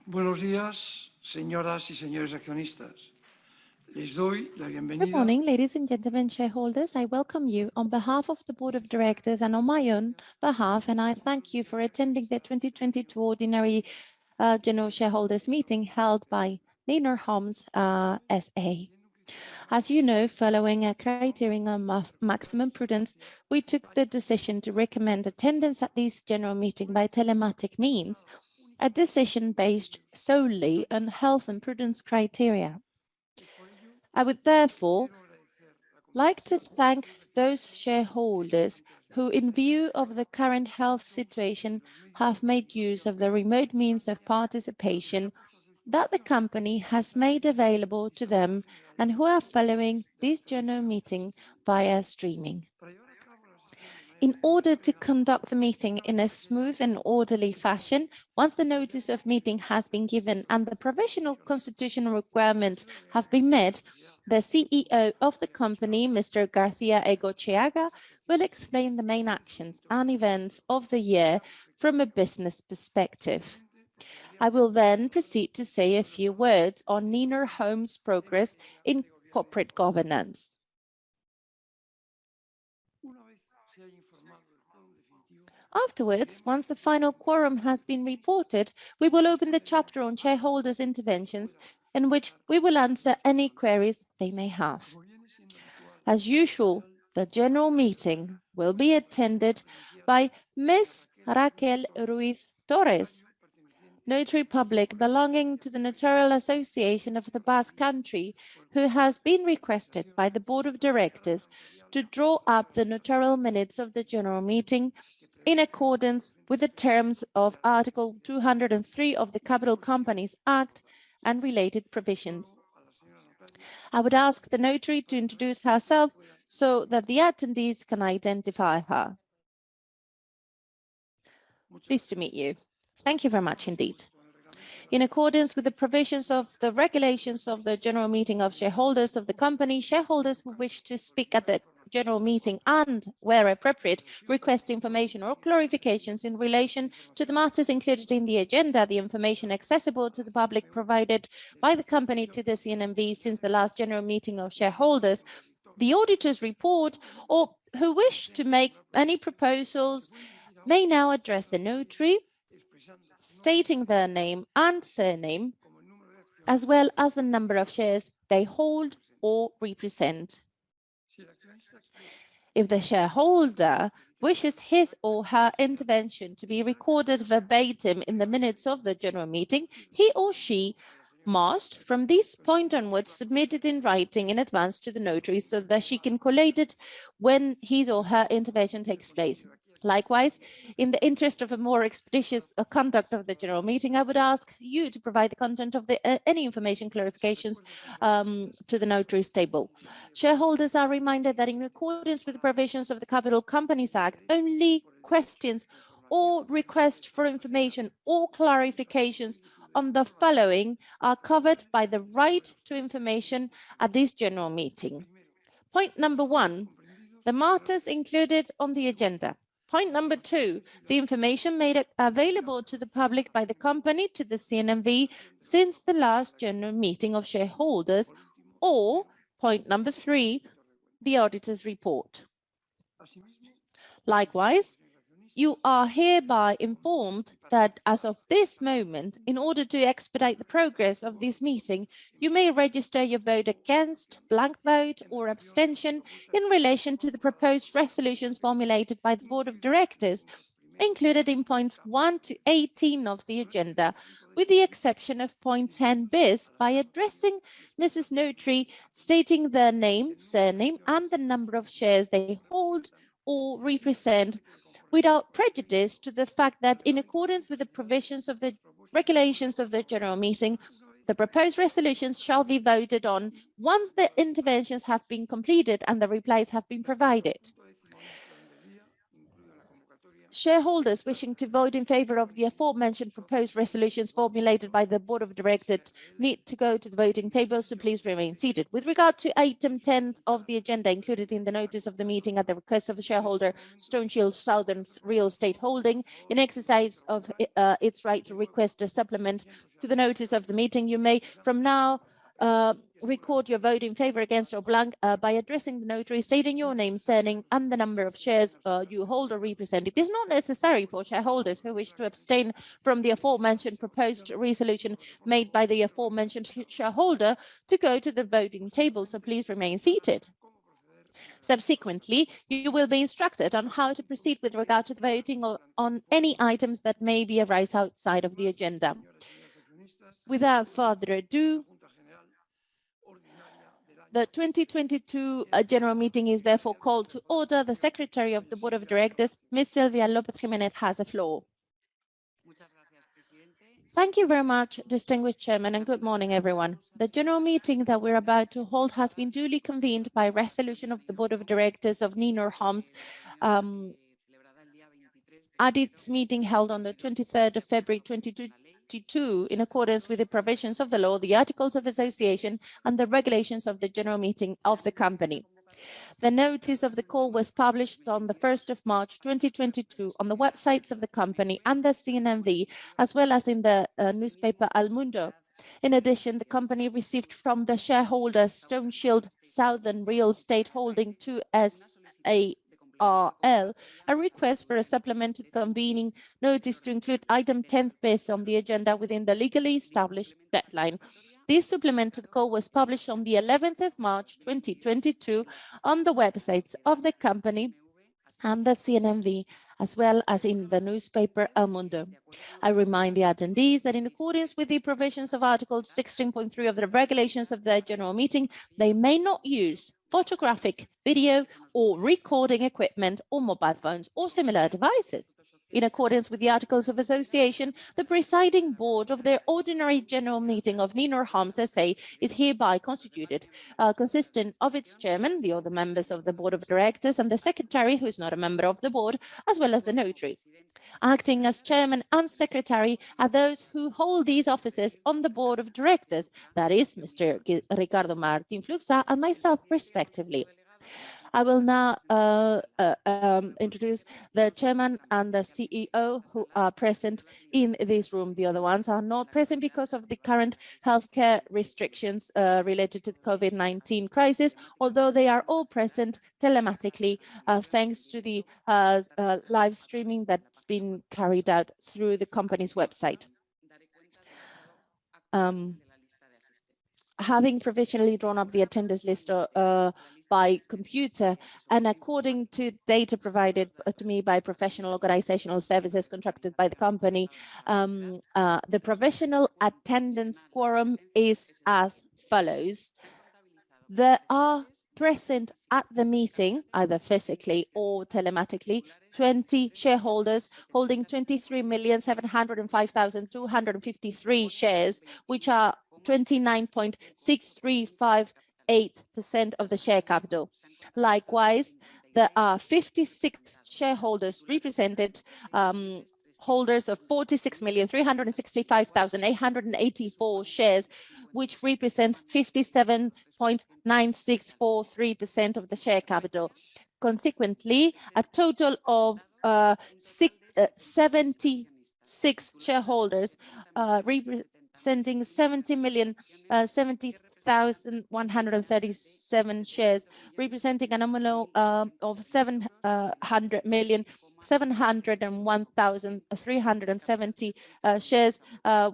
Buenos días, señoras y señores accionistas. Les doy la Good bienvenida. morning, ladies and gentlemen shareholders. I welcome you on behalf of the Board of Directors and on my own behalf, and I thank you for attending the 2022 Ordinary General Shareholders Meeting held by Neinor Homes SA. As you know, following a criterion of maximum prudence, we took the decision to recommend attendance at this general meeting by telematic means, a decision based solely on health and prudence criteria. I would therefore like to thank those shareholders who, in view of the current health situation, have made use of the remote means of participation that the company has made available to them and who are following this general meeting via streaming. In order to conduct the meeting in a smooth and orderly fashion, once the notice of meeting has been given and the provisional constitutional requirements have been met, the CEO of the company, Mr. Garcia Egocheaga, will explain the main actions and events of the year from a business perspective. I will then proceed to say a few words on Neinor Homes' progress in corporate governance. Afterwards, once the final quorum has been reported, we will open the chapter on shareholders' interventions, in which we will answer any queries they may have. As usual, the general meeting will be attended by Ms. Raquel Ruiz Torres, Notary Public belonging to the Notarial Association of the Basque Country, who has been requested by the Board of Directors to draw up the notarial minutes of the general meeting in accordance with the terms of Article 203 of the Capital Companies Act and related provisions. I would ask the notary to introduce herself so that the attendees can identify her. Pleased to meet you. Thank you very much indeed. In accordance with the provisions of the regulations of the general meeting of shareholders of the company, shareholders who wish to speak at the general meeting and, where appropriate, request information or clarifications in relation to the matters included in the agenda, the information accessible to the public provided by the company to the CNMV since the last general meeting of shareholders, the auditor's report, or who wish to make any proposals may now address the notary, stating their name and surname, as well as the number of shares they hold or represent. If the shareholder wishes his or her intervention to be recorded verbatim in the minutes of the general meeting, he or she must, from this point onwards, submit it in writing in advance to the notary so that she can collate it when his or her intervention takes place. Likewise, in the interest of a more expeditious conduct of the general meeting, I would ask you to provide the content of any information clarifications to the notary's table. Shareholders are reminded that in accordance with the provisions of the Capital Companies Act, only questions or requests for information or clarifications on the following are covered by the right to information at this general meeting. Point number 1, the matters included on the agenda. Point number 2, the information made available to the public by the company to the CNMV since the last general meeting of shareholders, or point number 3, the auditor's report. Likewise, you are hereby informed that as of this moment, in order to expedite the progress of this meeting, you may register your vote against, blank vote, or abstention in relation to the proposed resolutions formulated by the Board of Directors, included in points 1 to 18 of the agenda, with the exception of point 10 bis, by addressing Mrs. Notary, stating their name, surname, and the number of shares they hold or represent, without prejudice to the fact that, in accordance with the provisions of the regulations of the general meeting, the proposed resolutions shall be voted on once the interventions have been completed and the replies have been provided. Shareholders wishing to vote in favor of the aforementioned proposed resolutions formulated by the Board of Directors need to go to the voting table, so please remain seated. With regard to item 10 of the agenda included in the notice of the meeting at the request of the shareholder Stoneshield Southern Real Estate Holding, in exercise of its right to request a supplement to the notice of the meeting, you may from now record your vote in favor, against, or blank by addressing the notary, stating your name, surname, and the number of shares you hold or represent. It is not necessary for shareholders who wish to abstain from the aforementioned proposed resolution made by the aforementioned shareholder to go to the voting table, so please remain seated. Subsequently, you will be instructed on how to proceed with regard to the voting on any items that may be arise outside of the agenda. Without further ado, the 2022 general meeting is therefore called to order. The Secretary of the Board of Directors, Ms. Silvia López Jiménez, has the floor. Thank you very much, distinguished Chairman, and good morning, everyone. The general meeting that we're about to hold has been duly convened by resolution of the Board of Directors of Neinor Homes at its meeting held on the 23rd of February 2022, in accordance with the provisions of the law, the Articles of Association, and the regulations of the general meeting of the company. The notice of the call was published on the 1st of March 2022 on the websites of the company and the CNMV, as well as in the newspaper El Mundo. In addition, the company received from the shareholder Stoneshield Southern Real Estate Holding 2 SA a request for a supplement to the convening notice to include item 10 bis on the agenda within the legally established deadline. This supplement to the call was published on the 11th of March 2022 on the websites of the company and the CNMV, as well as in the newspaper El Mundo. I remind the attendees that in accordance with the provisions of Article 16.3 of the regulations of the general meeting, they may not use photographic, video, or recording equipment or mobile phones or similar devices. In accordance with the Articles of Association, the presiding board of the ordinary general meeting of Neinor Homes SA is hereby constituted, consisting of its chairman, the other members of the board of directors, and the secretary, who is not a member of the board, as well as the notary. Acting as chairman and secretary are those who hold these offices on the board of directors, that is, Mr. Ricardo Martin Fluxa and myself, respectively. I will now introduce the chairman and the CEO who are present in this room. The other ones are not present because of the current healthcare restrictions related to the COVID-19 crisis, although they are all present telematically thanks to the live streaming that's been carried out through the company's website. Having provisionally drawn up the attendance list by computer, and according to data provided to me by professional organizational services contracted by the company, the provisional attendance quorum is as follows. There are present at the meeting, either physically or telematically, 20 shareholders holding 23,705,253 shares, which are 29.6358% of the share capital. Likewise, there are 56 shareholders represented, holders of 46,365,884 shares, which represent 57.9643% of the share capital. Consequently, a total of 76 shareholders representing 70,070,137 shares, representing a nominal of 701,370 shares,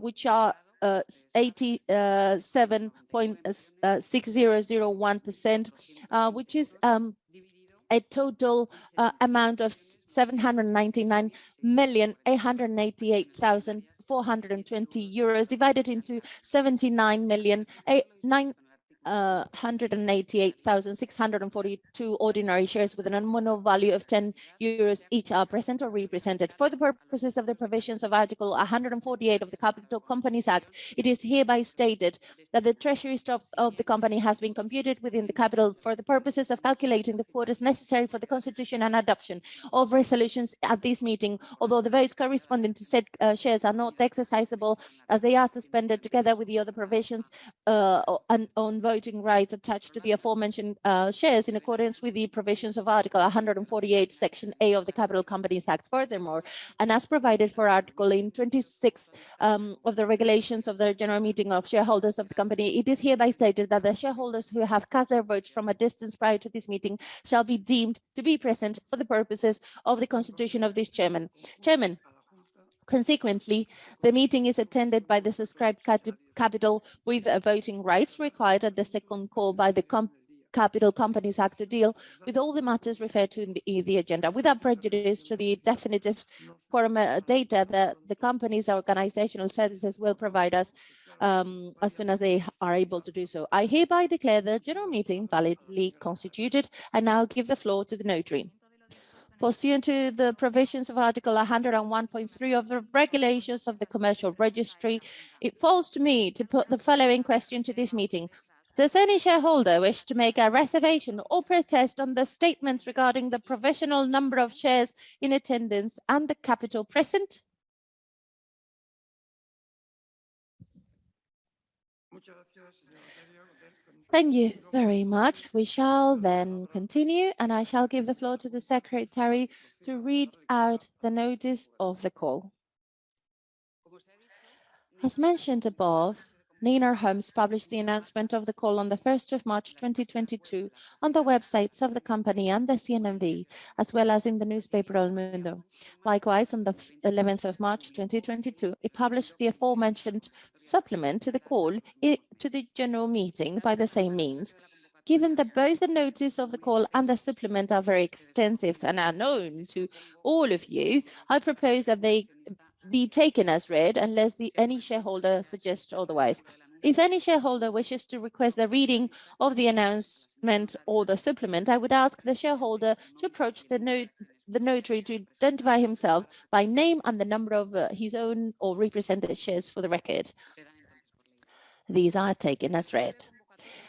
which are 87.6001%, which is a total amount of 799,888,420 euros, divided into 79,989,988 188,642 ordinary shares with a nominal value of 10 euros each are present or represented. For the purposes of the provisions of Article 148 of the Capital Companies Act, it is hereby stated that the treasury stock of the company has been computed within the capital for the purposes of calculating the quotas necessary for the constitution and adoption of resolutions at this meeting, although the votes corresponding to said shares are not exercisable as they are suspended together with the other provisions on voting rights attached to the aforementioned shares in accordance with the provisions of Article 148, Section A of the Capital Companies Act. Furthermore, and as provided for Article 26 of the regulations of the General Meeting of Shareholders of the company, it is hereby stated that the shareholders who have cast their votes from a distance prior to this meeting shall be deemed to be present for the purposes of the constitution of this chairman. Consequently, the meeting is attended by the subscribed capital with voting rights required at the second call by the Capital Companies Act to deal with all the matters referred to in the agenda, without prejudice to the definitive quorum data that the company's organizational services will provide us as soon as they are able to do so. I hereby declare the general meeting validly constituted and now give the floor to the notary. Pursuant to the provisions of Article 101.3 of the regulations of the Commercial Registry, it falls to me to put the following question to this meeting. Does any shareholder wish to make a reservation or protest on the statements regarding the provisional number of shares in attendance and the capital present? Thank you very much. We shall then continue, and I shall give the floor to the secretary to read out the notice of the call. As mentioned above, Neinor Homes published the announcement of the call on the 1st of March 2022 on the websites of the company and the CNMV, as well as in the newspaper El Mundo. Likewise, on the 11th of March 2022, it published the aforementioned supplement to the call to the general meeting by the same means. Given that both the notice of the call and the supplement are very extensive and are known to all of you, I propose that they be taken as read unless any shareholder suggests otherwise. If any shareholder wishes to request the reading of the announcement or the supplement, I would ask the shareholder to approach the notary to identify himself by name and the number of his own or represented shares for the record. These are taken as read.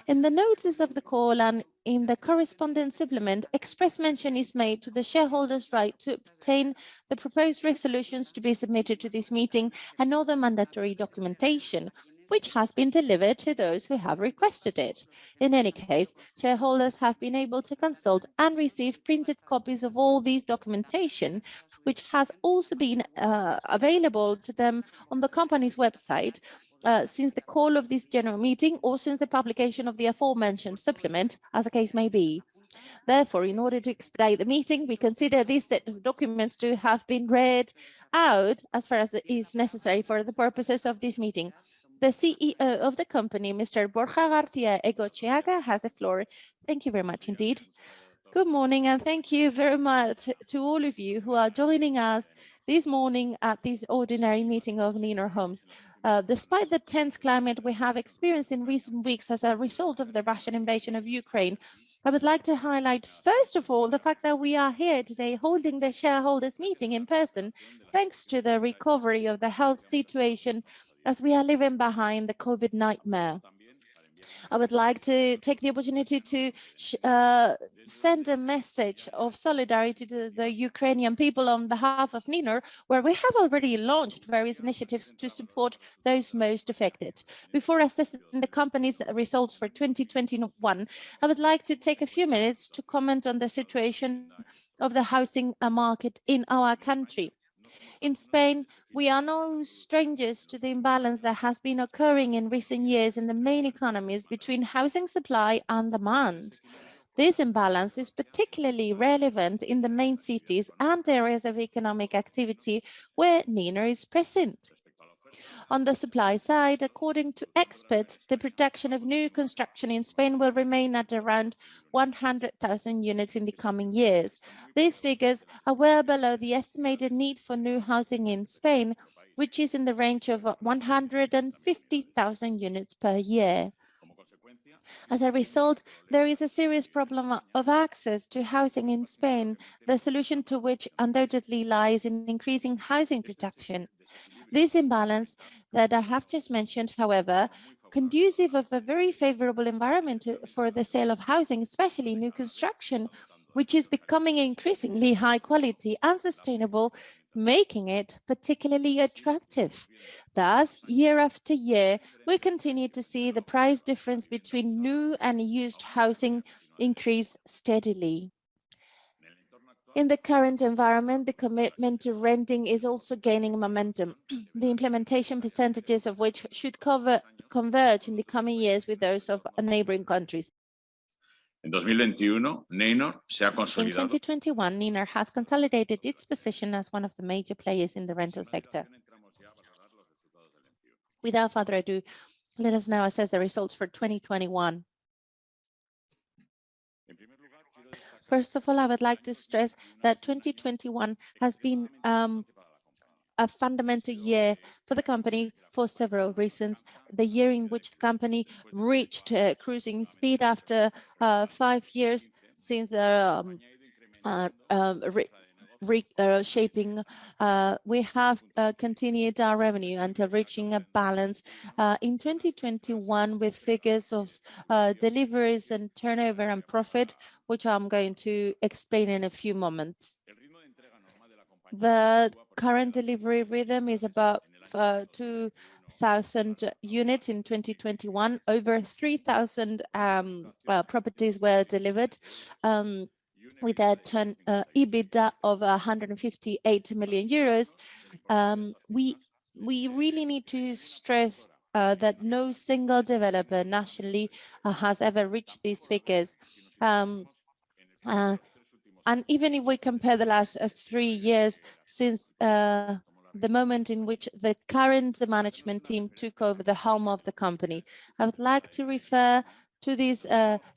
In the notice of the call and in the corresponding supplement, express mention is made to the shareholders' right to obtain the proposed resolutions to be submitted to this meeting and other mandatory documentation, which has been delivered to those who have requested it. In any case, shareholders have been able to consult and receive printed copies of all these documentation, which has also been available to them on the company's website since the call of this general meeting or since the publication of the aforementioned supplement, as the case may be. Therefore, in order to expedite the meeting, we consider this set of documents to have been read out as far as is necessary for the purposes of this meeting. The CEO of the company, Mr. Borja García Egocheaga, has the floor. Thank you very much indeed. Good morning, and thank you very much to all of you who are joining us this morning at this ordinary meeting of Neinor Homes. Despite the tense climate we have experienced in recent weeks as a result of the Russian invasion of Ukraine, I would like to highlight, first of all, the fact that we are here today holding the shareholders meeting in person, thanks to the recovery of the health situation as we are living behind the COVID nightmare. I would like to take the opportunity to send a message of solidarity to the Ukrainian people on behalf of Neinor, where we have already launched various initiatives to support those most affected. Before assessing the company's results for 2021, I would like to take a few minutes to comment on the situation of the housing market in our country. In Spain, we are no strangers to the imbalance that has been occurring in recent years in the main economies between housing supply and demand. This imbalance is particularly relevant in the main cities and areas of economic activity where Neinor is present. On the supply side, according to experts, the production of new construction in Spain will remain at around 100,000 units in the coming years. These figures are well below the estimated need for new housing in Spain, which is in the range of 150,000 units per year. As a result, there is a serious problem of access to housing in Spain, the solution to which undoubtedly lies in increasing housing production. This imbalance that I have just mentioned, however, conducive of a very favorable environment for the sale of housing, especially new construction, which is becoming increasingly high quality and sustainable, making it particularly attractive. Thus, year after year, we continue to see the price difference between new and used housing increase steadily. In the current environment, the commitment to renting is also gaining momentum, the implementation percentages of which should converge in the coming years with those of neighboring countries. En 2021, Neinor se ha In consolidado 2021, Neinor has consolidated its position as one of the major players in the rental sector. Without further ado, let us now assess the results for 2021. First of all, I would like to stress that 2021 has been a fundamental year for the company for several reasons. The year in which the company reached cruising speed after 5 years since the reshaping, we have continued our revenue until reaching a balance in 2021 with figures of deliveries and turnover and profit, which I'm going to explain in a few moments. The current delivery rhythm is about 2,000 units in 2021. Over 3,000 properties were delivered. With a EBITDA of 158 million euros, we really need to stress that no single developer nationally has ever reached these figures. And even if we compare the last 3 years since the moment in which the current management team took over the helm of the company, I would like to refer to these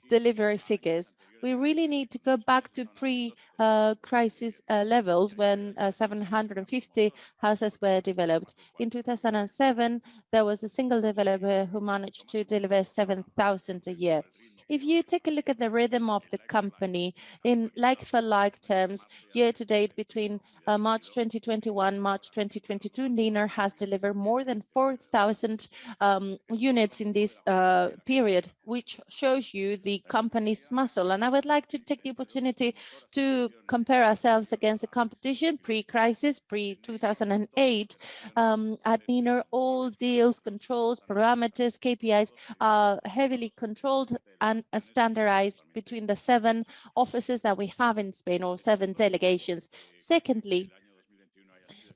delivery figures. We really need to go back to pre-crisis levels when 750 houses were developed. In 2007, there was a single developer who managed to deliver 7,000 a year. If you take a look at the rhythm of the company in like-for-like terms, year-to-date between March 2021, March 2022, Neinor has delivered more than 4,000 units in this period, which shows you the company's muscle. And I would like to take the opportunity to compare ourselves against the competition pre-crisis, pre-2008. At Neinor, all deals, controls, parameters, KPIs are heavily controlled and standardized between the 7 offices that we have in Spain, or 7 delegations. Secondly,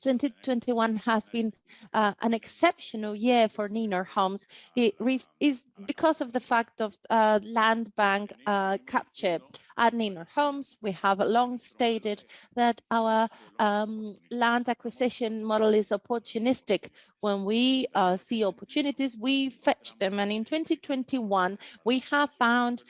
2021 has been an exceptional year for Neinor Homes. It is because of the fact of land bank capture. At Neinor Homes, we have long stated that our land acquisition model is opportunistic. When we see opportunities, we fetch them. And in 2021, we have found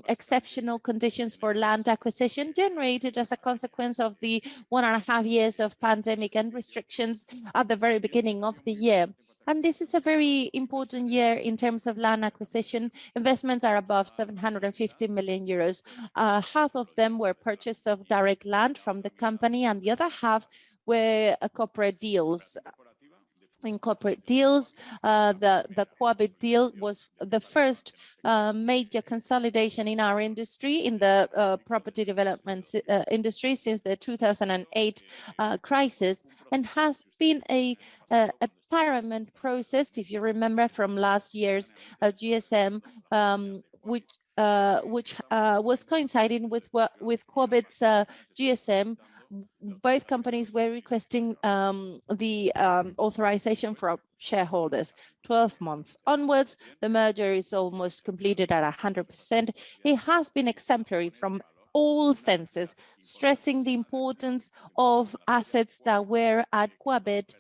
exceptional conditions for land acquisition generated as a consequence of the 1.5 years of pandemic and restrictions at the very beginning of the year. And this is a very important year in terms of land acquisition. Investments are above 750 million euros. Half of them were purchase of direct land from the company, and the other half were corporate deals. In corporate deals, the Quabit deal was the first major consolidation in our industry, in the property development industry since the 2008 crisis, and has been a paramount process, if you remember from last year's GSM, which was coinciding with Quabit's GSM. Both companies were requesting the authorization from shareholders. 12 months onwards, the merger is almost completed at 100%. It has been exemplary from all senses, stressing the importance of assets that were at Quabit,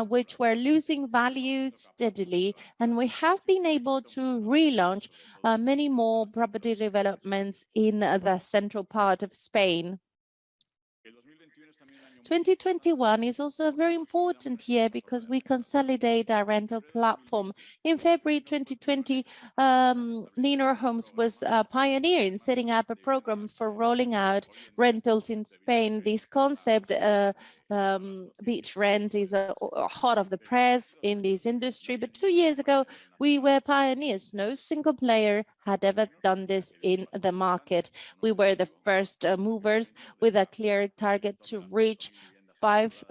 which were losing value steadily, and we have been able to relaunch many more property developments in the central part of Spain. 2021 is also a very important year because we consolidate our rental platform. In February 2020, Neinor Homes was a pioneer in setting up a program for rolling out rentals in Spain. This concept, beach rent, is hot of the press in this industry, but 2 years ago, we were pioneers. No single player had ever done this in the market. We were the first movers with a clear target to reach 5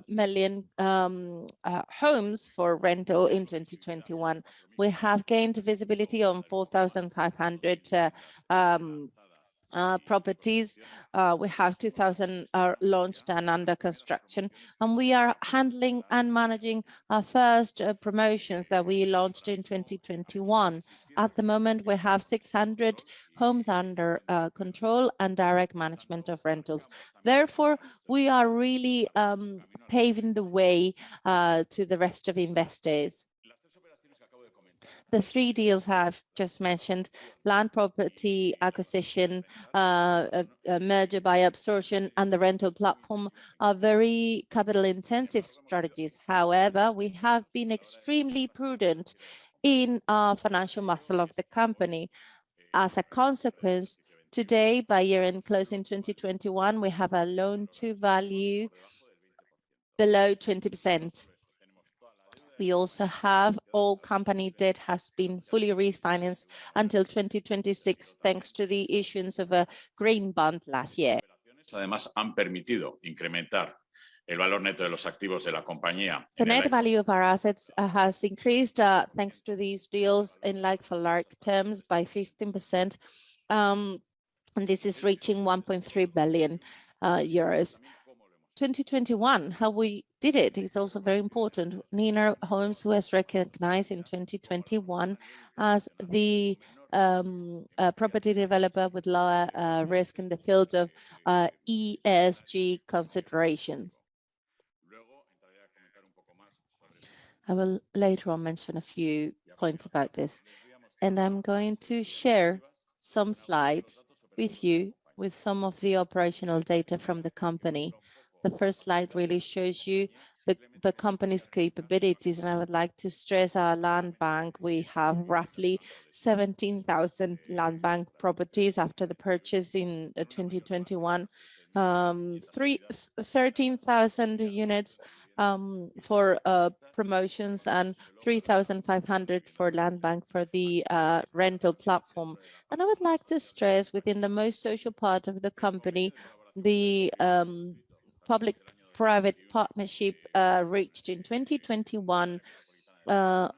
million homes for rental in 2021. We have gained visibility on 4,500 properties. We have 2,000 launched and under construction, and we are handling and managing our first promotions that we launched in 2021. At the moment, we have 600 homes under control and direct management of rentals. Therefore, we are really paving the way to the rest of investors. The 3 deals I've just mentioned, land property acquisition, a merger by absorption, and the rental platform, are very capital intensive strategies. However, we have been extremely prudent in our financial muscle of the company. As a consequence, today, by year-end closing 2021, we have a loan to value below 20%. We also have all company debt has been fully refinanced until 2026, thanks to the issuance of a green bond last year. Además, han permitido incrementar el valor neto de los activos de la compañía. The net value of our assets has increased thanks to these deals in like-for-like terms by 15%, and this is reaching 1.3 billion euros. 2021, how we did it is also very important. Neinor Homes was recognized in 2021 as the property developer with lower risk in the field of ESG considerations. I will later on mention a few points about this, and I'm going to share some slides with you with some of the operational data from the company. The first slide really shows you the company's capabilities, and I would like to stress our land bank. We have roughly 17,000 land bank properties after the purchase in 2021, 13,000 units for promotions, and 3,500 for land bank for the rental platform. And I would like to stress, within the most social part of the company, the public-private partnership reached in 2021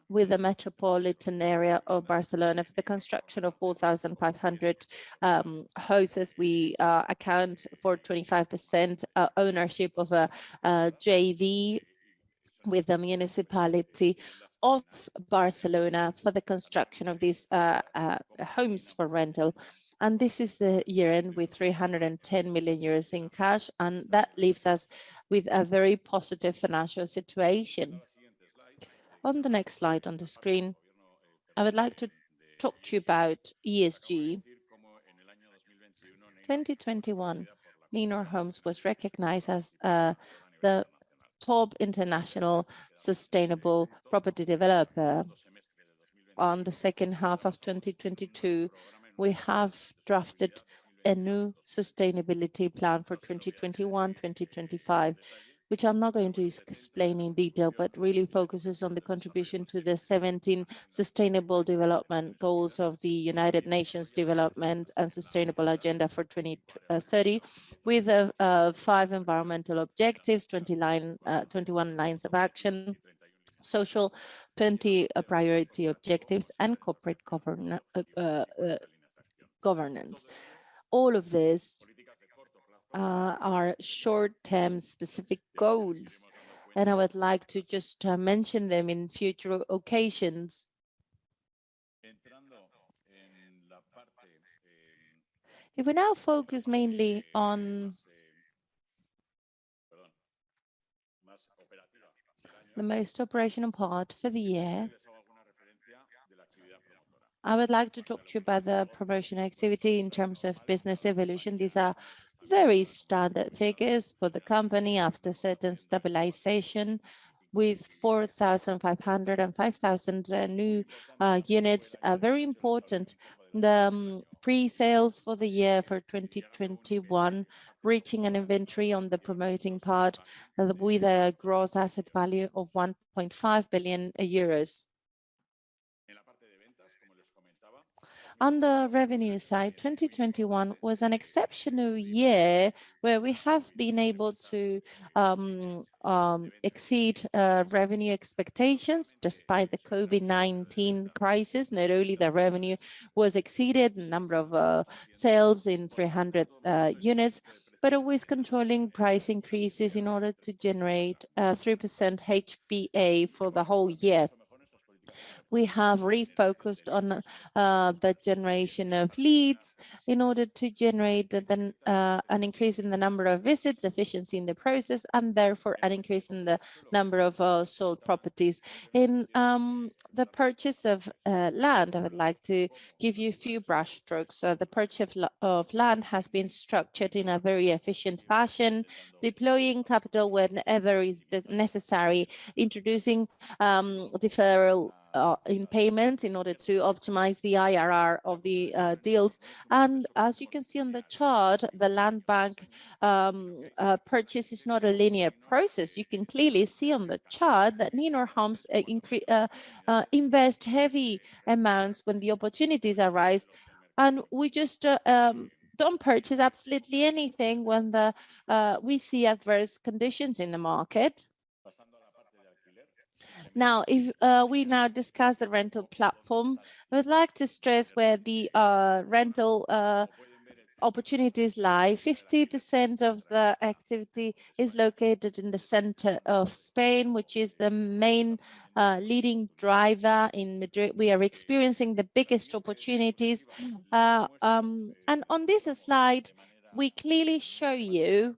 with the metropolitan area of Barcelona for the construction of 4,500 houses. We account for 25% ownership of a JV with the municipality of Barcelona for the construction of these homes for rental. And this is the year-end with 310 million euros in cash, and that leaves us with a very positive financial situation. On the next slide on the screen, I would like to talk to you about ESG. 2021, Neinor Homes was recognized as the top international sustainable property developer. On the second half of 2022, we have drafted a new sustainability plan for 2021-2025, which I'm not going to explain in detail, but really focuses on the contribution to the 17 Sustainable Development Goals of the United Nations Development and Sustainable Agenda for 2030, with 5 environmental objectives, 21 lines of action, social 20 priority objectives, and corporate governance. All of this are short-term specific goals, and I would like to just mention them in future occasions. If we now focus mainly on the most operational part for the year, I would like to talk to you about the promotion activity in terms of business evolution. These are very standard figures for the company after certain stabilization, with 4,500 and 5,000 new units. Very important. The pre-sales for the year for 2021, reaching an inventory on the promoting part with a gross asset value of 1.5 billion euros. On the revenue side, 2021 was an exceptional year where we have been able to exceed revenue expectations despite the COVID-19 crisis. Not only the revenue was exceeded, the number of sales in 300 units, but always controlling price increases in order to generate 3% HPA for the whole year. We have refocused on the generation of leads in order to generate an increase in the number of visits, efficiency in the process, and therefore an increase in the number of sold properties. In the purchase of land, I would like to give you a few brush strokes. The purchase of land has been structured in a very efficient fashion, deploying capital whenever is necessary, introducing deferral in payments in order to optimize the IRR of the deals. And as you can see on the chart, the land bank purchase is not a linear process. You can clearly see on the chart that Neinor Homes invest heavy amounts when the opportunities arise, and we just don't purchase absolutely anything when we see adverse conditions in the market. Now, if we now discuss the rental platform, I would like to stress where the rental opportunities lie. 50% of the activity is located in the center of Spain, which is the main leading driver in Madrid. We are experiencing the biggest opportunities. And on this slide, we clearly show you,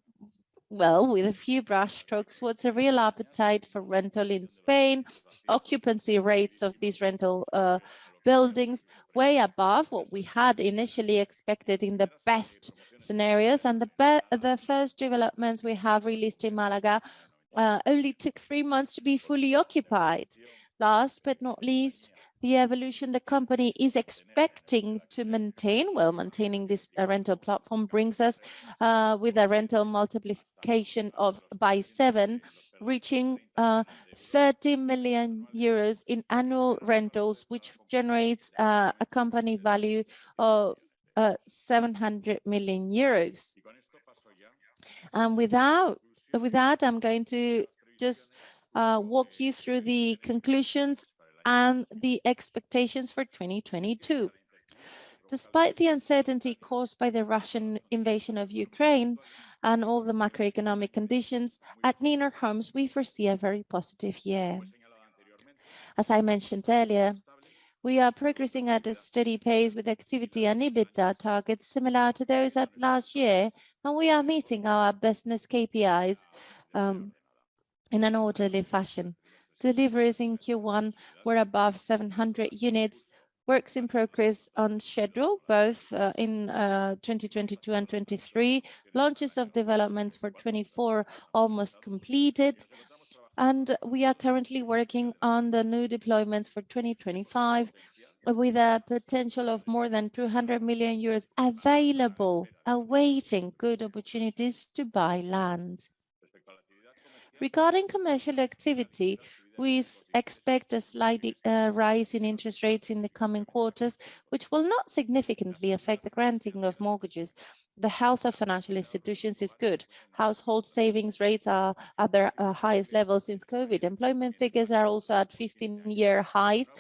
well, with a few brushstrokes, what's a real appetite for rental in Spain, occupancy rates of these rental buildings way above what we had initially expected in the best scenarios. And the first developments we have released in Malaga only took 3 months to be fully occupied. Last but not least, the evolution the company is expecting to maintain, well, maintaining this rental platform brings us with a rental multiplication by 7, reaching 30 million euros in annual rentals, which generates a company value of 700 million euros. And with that, I'm going to just walk you through the conclusions and the expectations for 2022. Despite the uncertainty caused by the Russian invasion of Ukraine and all the macroeconomic conditions, at Neinor Homes, we foresee a very positive year. As I mentioned earlier, we are progressing at a steady pace with activity and EBITDA targets similar to those at last year, and we are meeting our business KPIs in an orderly fashion. Deliveries in Q1 were above 700 units, works in progress on schedule, both in 2022 and 23, launches of developments for 24 almost completed, and we are currently working on the new deployments for 2025 with a potential of more than 200 million euros available, awaiting good opportunities to buy land. Regarding commercial activity, we expect a slight rise in interest rates in the coming quarters, which will not significantly affect the granting of mortgages. The health of financial institutions is good. Household savings rates are at their highest level since COVID. Employment figures are also at 15-year highs,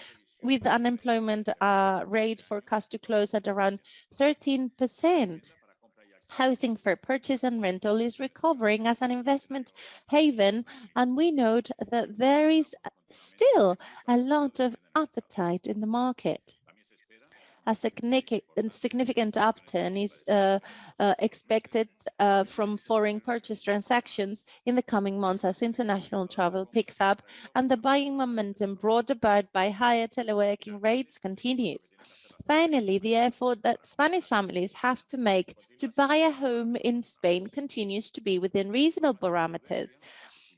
with unemployment rate forecast to close at around 13%. Housing for purchase and rental is recovering as an investment haven, and we note that there is still a lot of appetite in the market. A significant upturn is expected from foreign purchase transactions in the coming months as international travel picks up and the buying momentum brought about by higher teleworking rates continues. Finally, the effort that Spanish families have to make to buy a home in Spain continues to be within reasonable parameters.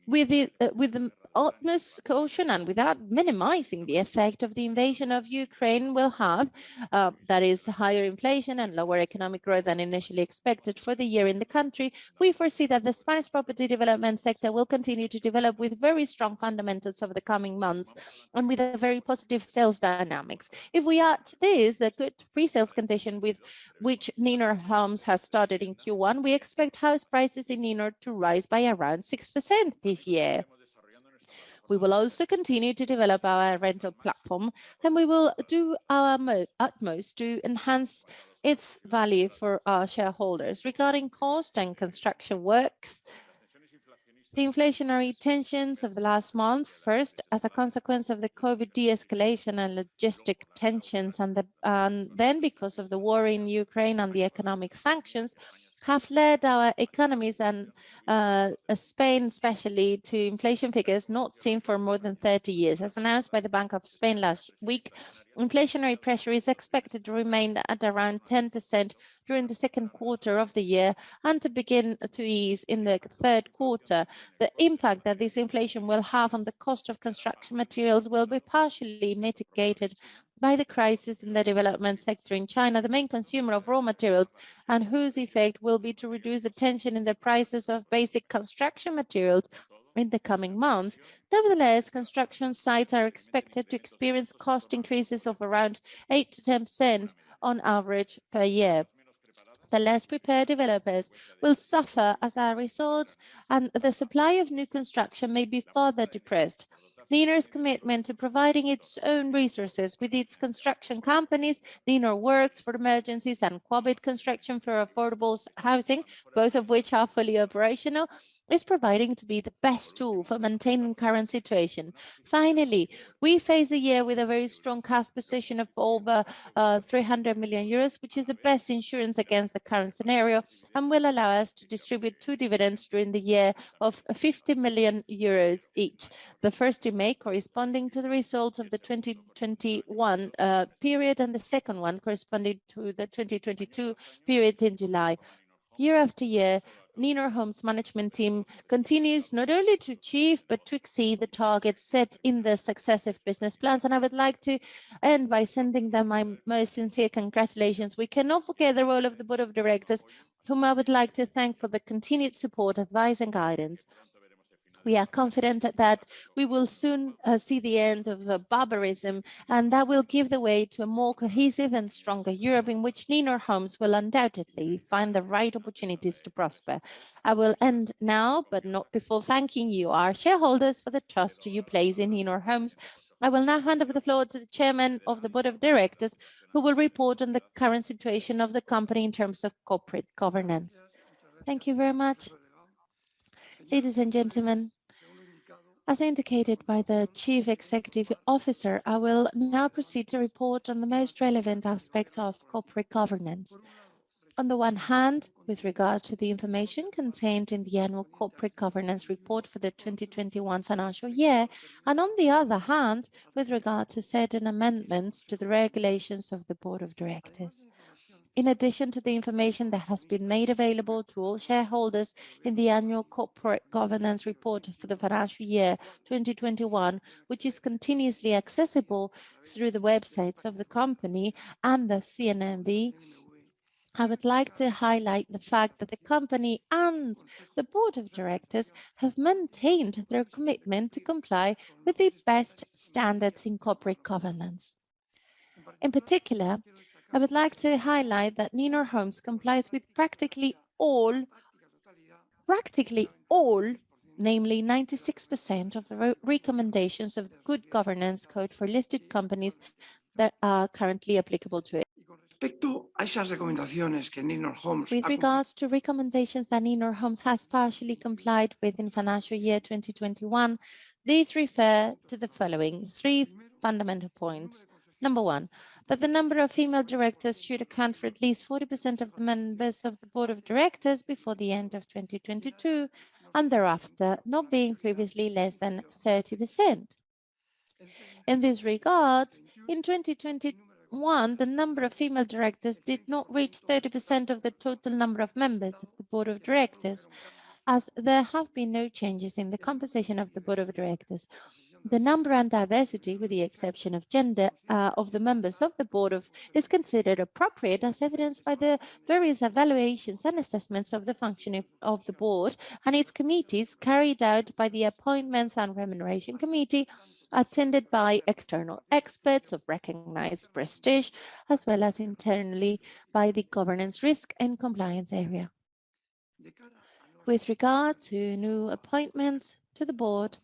With the utmost caution and without minimizing the effect of the invasion of Ukraine will have, that is higher inflation and lower economic growth than initially expected for the year in the country, we foresee that the Spanish property development sector will continue to develop with very strong fundamentals over the coming months and with a very positive sales dynamics. If we add to this the good pre-sales condition with which Neinor Homes has started in Q1, we expect house prices in Neinor to rise by around 6% this year. We will also continue to develop our rental platform, and we will do our utmost to enhance its value for our shareholders. Regarding cost and construction works, the inflationary tensions of the last months, first as a consequence of the COVID de-escalation and logistic tensions, and then because of the war in Ukraine and the economic sanctions, have led our economies and Spain especially to inflation figures not seen for more than 30 years. As announced by the Bank of Spain last week, inflationary pressure is expected to remain at around 10% during the second quarter of the year and to begin to ease in the third quarter. The impact that this inflation will have on the cost of construction materials will be partially mitigated by the crisis in the development sector in China, the main consumer of raw materials, and whose effect will be to reduce the tension in the prices of basic construction materials in the coming months. Nevertheless, construction sites are expected to experience cost increases of around 8 to 10% on average per year. The less prepared developers will suffer as a result, and the supply of new construction may be further depressed. Neinor's commitment to providing its own resources with its construction companies, Neinor Works for Emergencies and Quabit Construction for Affordable Housing, both of which are fully operational, is proving to be the best tool for maintaining current situation. Finally, we face a year with a very strong cash position of over 300 million euros, which is the best insurance against the current scenario and will allow us to distribute 2 dividends during the year of 50 million euros each. The first in May corresponding to the results of the 2021 period and the second one corresponding to the 2022 period in July. Year after year, Neinor Homes management team continues not only to achieve but to exceed the targets set in the successive business plans, and I would like to end by sending them my most sincere congratulations. We cannot forget the role of the board of directors, whom I would like to thank for the continued support, advice and guidance. We are confident that we will soon see the end of the barbarism, and that will give the way to a more cohesive and stronger Europe in which Neinor Homes will undoubtedly find the right opportunities to prosper. I will end now, but not before thanking you, our shareholders, for the trust you place in Neinor Homes. I will now hand over the floor to the chairman of the board of directors, who will report on the current situation of the company in terms of corporate governance. Thank you very much. Ladies and gentlemen, as indicated by the Chief Executive Officer, I will now proceed to report on the most relevant aspects of corporate governance. On the one hand, with regard to the information contained in the annual corporate governance report for the 2021 financial year, and on the other hand, with regard to certain amendments to the regulations of the Board of Directors. In addition to the information that has been made available to all shareholders in the annual corporate governance report for the financial year 2021, which is continuously accessible through the websites of the company and the CNMV, I would like to highlight the fact that the company and the board of directors have maintained their commitment to comply with the best standards in corporate governance. In particular, I would like to highlight that Neinor Homes complies with practically all, namely 96% of the recommendations of the Good Governance Code for listed companies that are currently applicable to it. With regards to recommendations that Neinor Homes has partially complied with in financial year 2021, these refer to the following 3 fundamental points. Number one, that the number of female directors should account for at least 40% of the members of the board of directors before the end of 2022 and thereafter, not being previously less than 30%. In this regard, in 2021, the number of female directors did not reach 30% of the total number of members of the board of directors, as there have been no changes in the composition of the board of directors. The number and diversity, with the exception of gender, of the members of the board is considered appropriate as evidenced by the various evaluations and assessments of the functioning of the board and its committees carried out by the Appointments and Remuneration Committee, attended by external experts of recognized prestige, as well as internally by the Governance, Risk and Compliance area. With regard to new appointments to the board,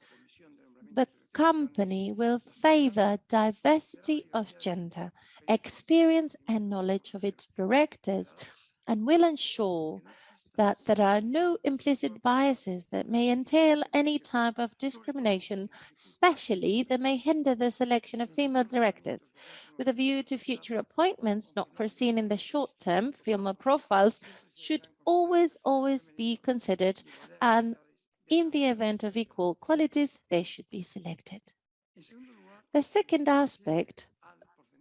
the company will favor diversity of gender, experience and knowledge of its directors, and will ensure that there are no implicit biases that may entail any type of discrimination, especially that may hinder the selection of female directors. With a view to future appointments not foreseen in the short term, female profiles should always be considered, and in the event of equal qualities, they should be selected. The second aspect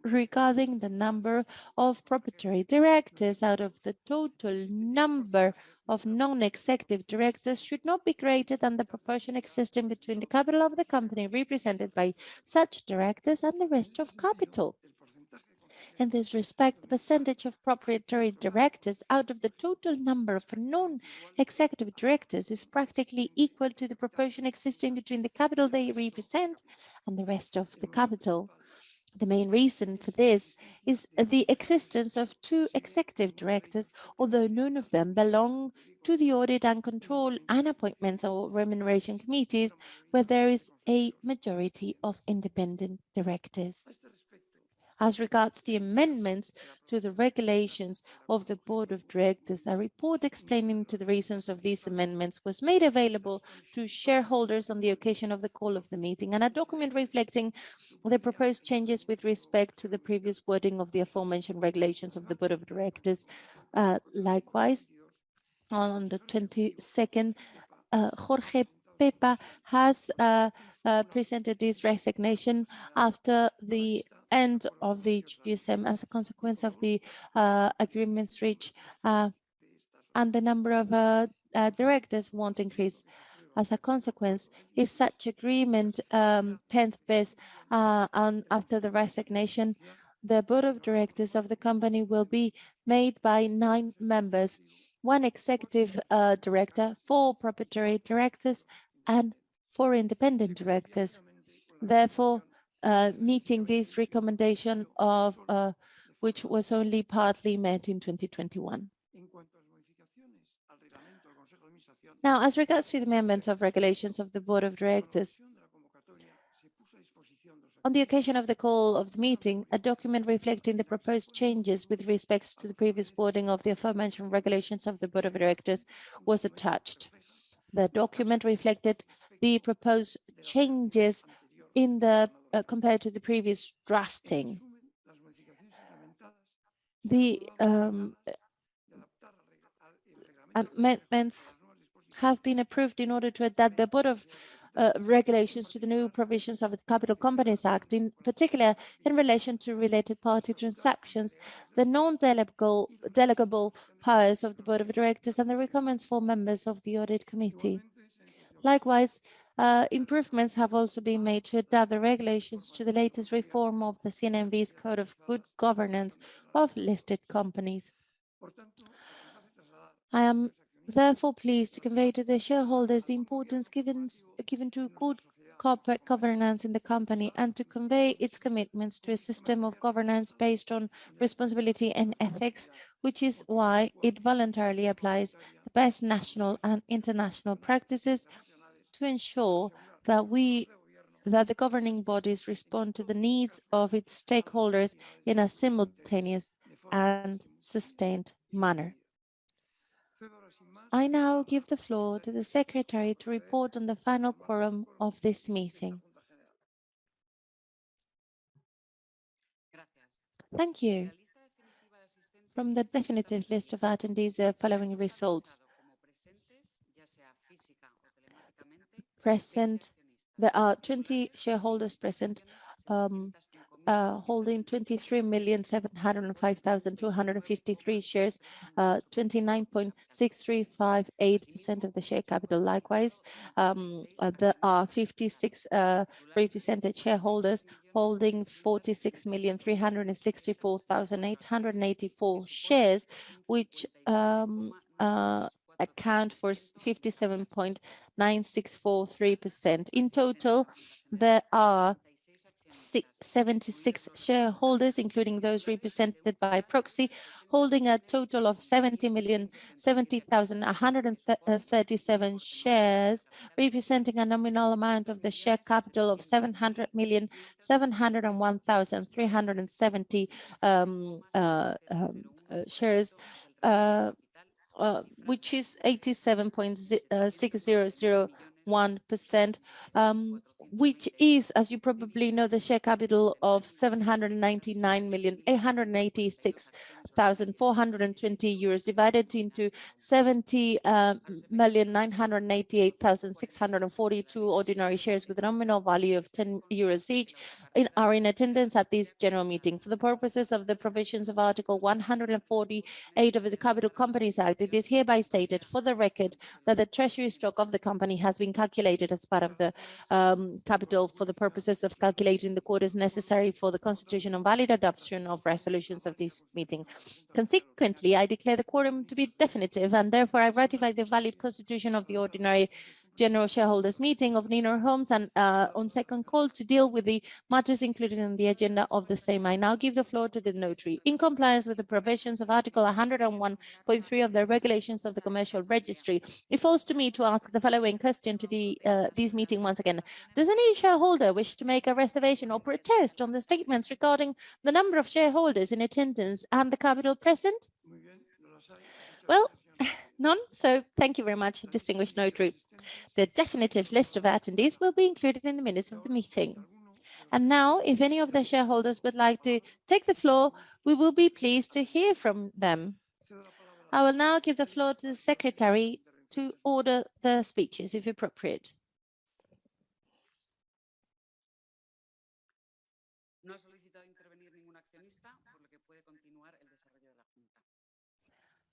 regarding the number of proprietary directors out of the total number of non-executive directors should not be greater than the proportion existing between the capital of the company represented by such directors and the rest of capital. In this respect, the percentage of proprietary directors out of the total number of non-executive directors is practically equal to the proportion existing between the capital they represent and the rest of the capital. The main reason for this is the existence of two executive directors, although none of them belong to the audit and control and appointments or remuneration committees, where there is a majority of independent directors. As regards the amendments to the regulations of the Board of Directors, a report explaining to the reasons of these amendments was made available to shareholders on the occasion of the call of the meeting, and a document reflecting the proposed changes with respect to the previous wording of the aforementioned regulations of the Board of Directors. Likewise, on the 22nd, Jorge Pepa has presented this resignation after the end of the GSM as a consequence of the agreements reached, and the number of directors won't increase. As a consequence, if such agreement 10th best and after the resignation, the board of directors of the company will be made by 9 members, 1 executive director, 4 proprietary directors, and 4 independent directors. Therefore, meeting this recommendation of which was only partly met in 2021. Now, as regards to the amendments of regulations of the Board of Directors, on the occasion of the call of the meeting, a document reflecting the proposed changes with respect to the previous wording of the aforementioned regulations of the Board of Directors was attached. The document reflected the proposed changes in the compared to the previous drafting. The amendments have been approved in order to adapt the Board of regulations to the new provisions of the Capital Companies Act, in particular in relation to related party transactions, the non-delegable powers of the Board of Directors, and the requirements for members of the Audit Committee. Likewise, improvements have also been made to adapt the regulations to the latest reform of the CNMV's Code of Good Governance of listed companies. I am therefore pleased to convey to the shareholders the importance given to good corporate governance in the company and to convey its commitments to a system of governance based on responsibility and ethics, which is why it voluntarily applies the best national and international practices to ensure that the governing bodies respond to the needs of its stakeholders in a simultaneous and sustained manner. I now give the floor to the Secretary to report on the final quorum of this meeting. Thank you. From the definitive list of attendees, the following results. Present, there are 20 shareholders present, holding 23,705,253 shares, 29.6358% of the share capital. Likewise, there are 56 represented shareholders holding 46,364,884 shares, which account for 57.9643%. In total, there are 76 shareholders, including those represented by proxy, holding a total of 70,070,137 shares, representing a nominal amount of the share capital of 700,701,370 shares, which is 87.6001%, which is, as you probably know, the share capital of 799,886,420 euros divided into 70,988,642 ordinary shares with a nominal value of 10 euros each are in attendance at this general meeting. For the purposes of the provisions of Article 148 of the Capital Companies Act, it is hereby stated for the record that the treasury stock of the company has been calculated as part of the capital for the purposes of calculating the quotas necessary for the constitution and valid adoption of resolutions of this meeting. Consequently, I declare the quorum to be definitive, and therefore I ratify the valid constitution of the ordinary general shareholders meeting of Neinor Homes, and on second call to deal with the matters included in the agenda of the same. I now give the floor to the notary. In compliance with the provisions of Article 101.3 of the regulations of the commercial registry, it falls to me to ask the following question to this meeting once again. Does any shareholder wish to make a reservation or protest on the statements regarding the number of shareholders in attendance and the capital present? Well, none. So thank you very much, distinguished notary. The definitive list of attendees will be included in the minutes of the meeting. And now, if any of the shareholders would like to take the floor, we will be pleased to hear from them. I will now give the floor to the secretary to order the speeches, if appropriate.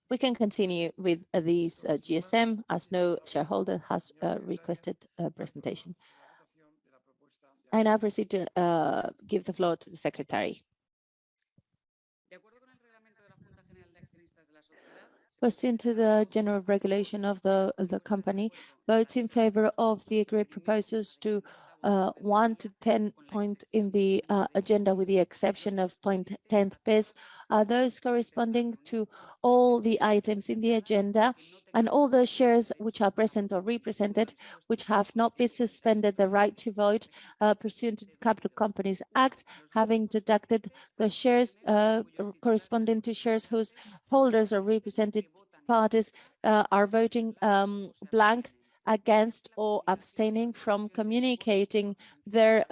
We can continue with these GSM as no shareholder has requested a presentation. I now proceed to give the floor to the secretary. Pursuant to the general regulation of the company, votes in favor of the agreed proposals to 1 to 10 point in the agenda, with the exception of point 10 bis, are those corresponding to all the items in the agenda, and all those shares which are present or represented which have not been suspended the right to vote pursuant to the Capital Companies Act, having deducted the shares corresponding to shares whose holders or represented parties are voting blank, against, or abstaining from communicating their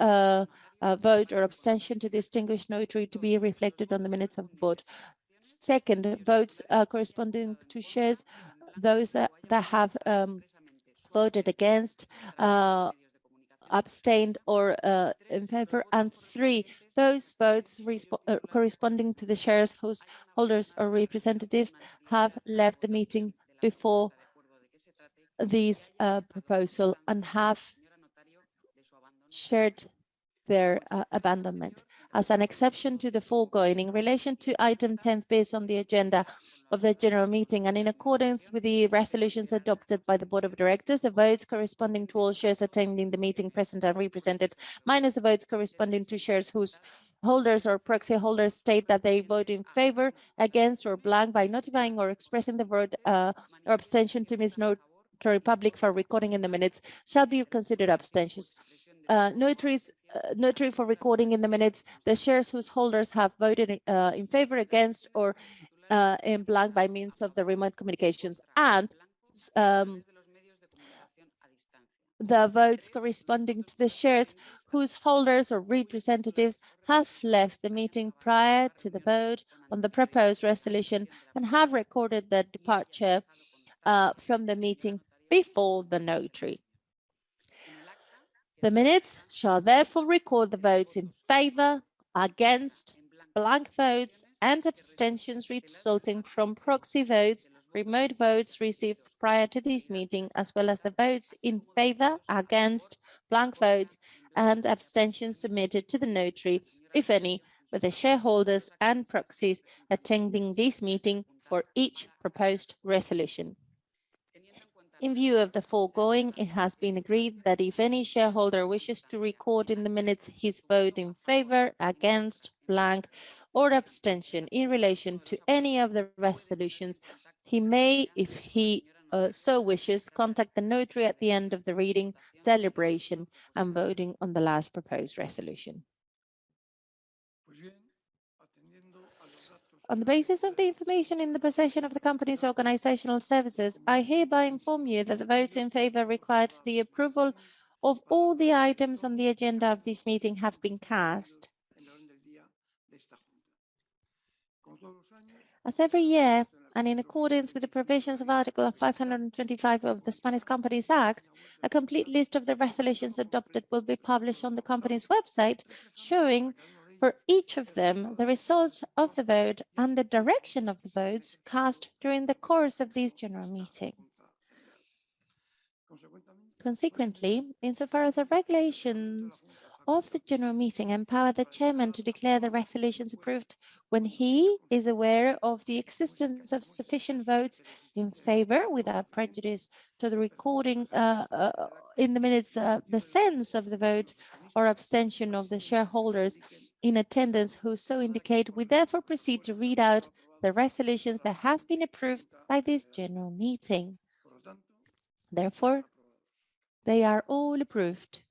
vote or abstention to distinguished notary to be reflected on the minutes of the board. Second, votes corresponding to shares, those that have voted against, abstained, or in favor. And three, those votes corresponding to the shares whose holders or representatives have left the meeting before this proposal and have shared their abandonment. As an exception to the foregoing, in relation to item 10 based on the agenda of the general meeting, and in accordance with the resolutions adopted by the board of directors, the votes corresponding to all shares attending the meeting present and represented, minus the votes corresponding to shares whose holders or proxy holders state that they vote in favor, against, or blank, by notifying or expressing the vote or abstention to Ms. Notary Public for recording in the minutes, shall be considered abstentions. Notary for recording in the minutes the shares whose holders have voted in favor, against, or in blank by means of the remote communications, and the votes corresponding to the shares whose holders or representatives have left the meeting prior to the vote on the proposed resolution and have recorded their departure from the meeting before the notary. The minutes shall therefore record the votes in favor, against, blank votes, and abstentions resulting from proxy votes, remote votes received prior to this meeting, as well as the votes in favor, against, blank votes, and abstentions submitted to the notary, if any, by the shareholders and proxies attending this meeting for each proposed resolution. In view of the foregoing, it has been agreed that if any shareholder wishes to record in the minutes his vote in favor, against, blank, or abstention in relation to any of the resolutions, he may, if he so wishes, contact the notary at the end of the reading, deliberation, and voting on the last proposed resolution. On the basis of the information in the possession of the company's organizational services, I hereby inform you that the votes in favor required for the approval of all the items on the agenda of this meeting have been cast. As every year, and in accordance with the provisions of Article 525 of the Spanish Companies Act, a complete list of the resolutions adopted will be published on the company's website, showing for each of them the result of the vote and the direction of the votes cast during the course of this general meeting. Consequently, insofar as the regulations of the general meeting empower the chairman to declare the resolutions approved when he is aware of the existence of sufficient votes in favor without prejudice to the recording in the minutes the sense of the vote or abstention of the shareholders in attendance who so indicate, we therefore proceed to read out the resolutions that have been approved by this general meeting. Therefore, they are all approved.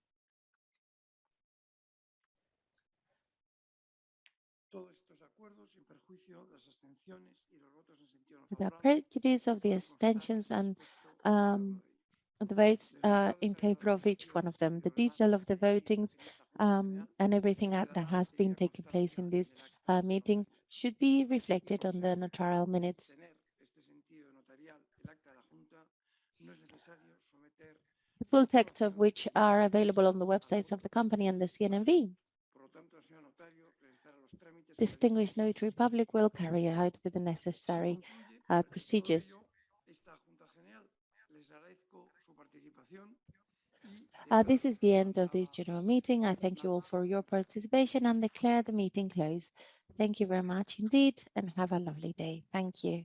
Without prejudice of the abstentions and the votes in favor of each one of them. The detail of the votings and everything that has been taking place in this meeting should be reflected on the notarial minutes. The full text of which are available on the websites of the company and the CNMV. Distinguished notary public will carry out with the necessary procedures. This is the end of this general meeting. I thank you all for your participation and declare the meeting closed. Thank you very much indeed and have a lovely day. Thank you.